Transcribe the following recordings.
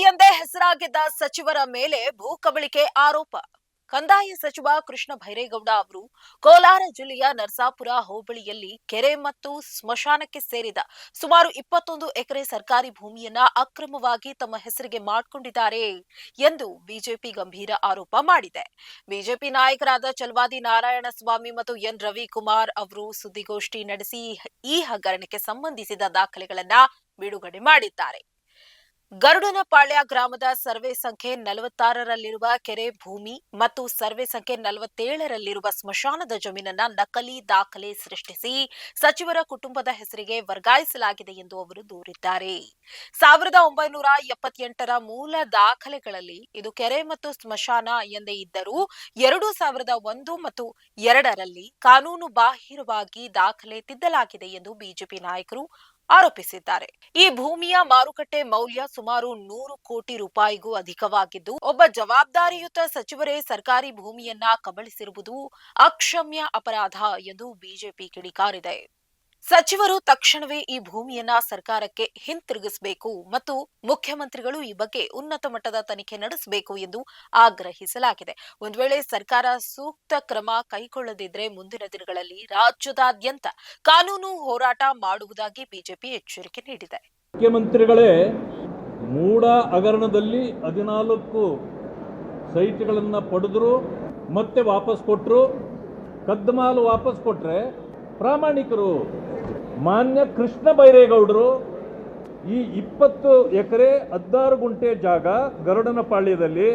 ಎಂದೇ ಹೆಸರಾಗಿದ್ದ ಸಚಿವರ ಮೇಲೆ ಭೂ ಕಬಳಿಕೆ ಆರೋಪ. ಕಂದಾಯ ಸಚಿವ ಕೃಷ್ಣ ಭೈರೇಗೌಡ ಅವರು ಕೋಲಾರ ಜಿಲ್ಲೆಯ ನರಸಾಪುರ ಹೋಬಳಿಯಲ್ಲಿ ಕೆರೆ ಮತ್ತು ಸ್ಮಶಾನಕ್ಕೆ ಸೇರಿದ ಸುಮಾರು 21 ಎಕರೆ ಸರ್ಕಾರಿ ಭೂಮಿಯನ್ನ ಅಕ್ರಮವಾಗಿ ತಮ್ಮ ಹೆಸರಿಗೆ ಮಾಡಿಕೊಂಡಿದ್ದಾರೆ ಎಂದು ಬಿಜೆಪಿ ಗಂಭೀರ ಆರೋಪ ಮಾಡಿದೆ. ಬಿಜೆಪಿ ನಾಯಕರಾದ ಚಲವಾದಿ ನಾರಾಯಣಸ್ವಾಮಿ ಮತ್ತು ಎನ್ ರವಿಕುಮಾರ್ ಅವರು ಸುದ್ದಿಗೋಷ್ಠಿ ನಡೆಸಿ ಈ ಹಗರಣಕ್ಕೆ ಸಂಬಂಧಿಸಿದ ದಾಖಲೆಗಳನ್ನ ಬಿಡುಗಡೆ ಮಾಡಿದ್ದಾರೆ. ಗರುಡನಪಾಳ್ಯ ಗ್ರಾಮದ ಸರ್ವೆ ಸಂಖ್ಯೆ 46ರಲ್ಲಿರುವ ಕೆರೆ ಭೂಮಿ ಮತ್ತು ಸರ್ವೆ ಸಂಖ್ಯೆ 47ರಲ್ಲಿರುವ ಸ್ಮಶಾನದ ಜಮೀನನ್ನ ನಕಲಿ ದಾಖಲೆ ಸೃಷ್ಟಿಸಿ ಸಚಿವರ ಕುಟುಂಬದ ಹೆಸರಿಗೆ ವರ್ಗಾಯಿಸಲಾಗಿದೆ ಎಂದು ಅವರು ದೂರಿದ್ದಾರೆ. 1978ರ ಮೂಲ ದಾಖಲೆಗಳಲ್ಲಿ ಇದು ಕೆರೆ ಮತ್ತು ಸ್ಮಶಾನ ಎಂದೇ ಇದ್ದರೂ 2001 ಮತ್ತು 2ರಲ್ಲಿ ಕಾನೂನು ಬಾಹಿರವಾಗಿ ದಾಖಲೆ ತಿದ್ದಲಾಗಿದೆ ಎಂದು ಬಿಜೆಪಿ ನಾಯಕರು ಆರೋಪಿಸಿದ್ದಾರೆ. ಈ ಭೂಮಿಯ ಮಾರುಕಟ್ಟೆ ಮೌಲ್ಯ ಸುಮಾರು 100 ಕೋಟಿ ರೂಪಾಯಿಗೂ ಅಧಿಕವಾಗಿದ್ದು, ಒಬ್ಬ ಜವಾಬ್ದಾರಿಯುತ ಸಚಿವರೇ ಸರ್ಕಾರಿ ಭೂಮಿಯನ್ನ ಕಬಳಿಸಿರುವುದು ಅಕ್ಷಮ್ಯ ಅಪರಾಧ ಎಂದು ಬಿಜೆಪಿ ಕಿಡಿಕಾರಿದೆ. ಸಚಿವರು ತಕ್ಷಣವೇ ಈ ಭೂಮಿಯನ್ನ ಸರ್ಕಾರಕ್ಕೆ ಹಿಂತಿರುಗಿಸಬೇಕು ಮತ್ತು ಮುಖ್ಯಮಂತ್ರಿಗಳು ಈ ಬಗ್ಗೆ ಉನ್ನತ ಮಟ್ಟದ ತನಿಖೆ ನಡೆಸಬೇಕು ಎಂದು ಆಗ್ರಹಿಸಲಾಗಿದೆ. ಒಂದು ವೇಳೆ ಸರ್ಕಾರ ಸೂಕ್ತ ಕ್ರಮ ಕೈಗೊಳ್ಳದಿದ್ದರೆ ಮುಂದಿನ ದಿನಗಳಲ್ಲಿ ರಾಜ್ಯದಾದ್ಯಂತ ಕಾನೂನು ಹೋರಾಟ ಮಾಡುವುದಾಗಿ ಬಿಜೆಪಿ ಎಚ್ಚರಿಕೆ ನೀಡಿದೆ. ಮುಖ್ಯಮಂತ್ರಿಗಳೇ ಮೂಡ ಹಗರಣದಲ್ಲಿ 14 ಸೈಟ್ಗಳನ್ನು ಪಡೆದ್ರು, ಮತ್ತೆ ವಾಪಸ್ ಕೊಟ್ಟರು. ಕದ್ದ ಮಾಲು ವಾಪಸ್ ಕೊಟ್ರೆ ಪ್ರಾಮಾಣಿಕರು. ಮಾನ್ಯ ಕೃಷ್ಣ ಬೈರೇಗೌಡರು ಈ 20 ಎಕರೆ 16 ಗುಂಟೆ ಜಾಗ ಗರುಡನಪಾಳ್ಯದಲ್ಲಿ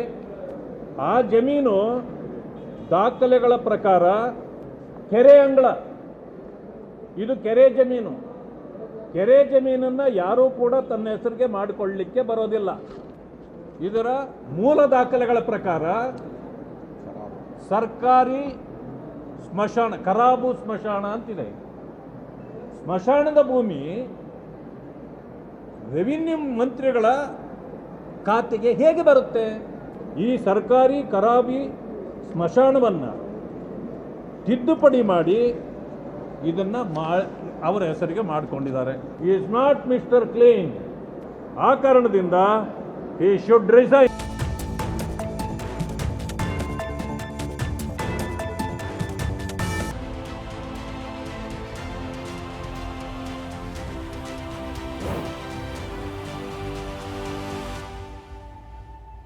ಆ ಜಮೀನು ದಾಖಲೆಗಳ ಪ್ರಕಾರ ಕೆರೆ ಅಂಗಳ, ಇದು ಕೆರೆ ಜಮೀನು. ಕೆರೆ ಜಮೀನನ್ನು ಯಾರೂ ಕೂಡ ತನ್ನ ಹೆಸರಿಗೆ ಮಾಡಿಕೊಳ್ಳಲಿಕ್ಕೆ ಬರೋದಿಲ್ಲ. ಇದರ ಮೂಲ ದಾಖಲೆಗಳ ಪ್ರಕಾರ ಸರ್ಕಾರಿ ಸ್ಮಶಾನ, ಖರಾಬು ಸ್ಮಶಾನ ಅಂತಿದೆ. ಸ್ಮಶಾನದ ಭೂಮಿ ರೆವಿನ್ಯೂ ಮಂತ್ರಿಗಳ ಖಾತೆಗೆ ಹೇಗೆ ಬರುತ್ತೆ? ಈ ಸರ್ಕಾರಿ ಖರಾಬಿ ಸ್ಮಶಾನವನ್ನು ತಿದ್ದುಪಡಿ ಮಾಡಿ ಇದನ್ನು ಅವರ ಹೆಸರಿಗೆ ಮಾಡಿಕೊಂಡಿದ್ದಾರೆ. Is not mister clean. ಆ ಕಾರಣದಿಂದ he should resign.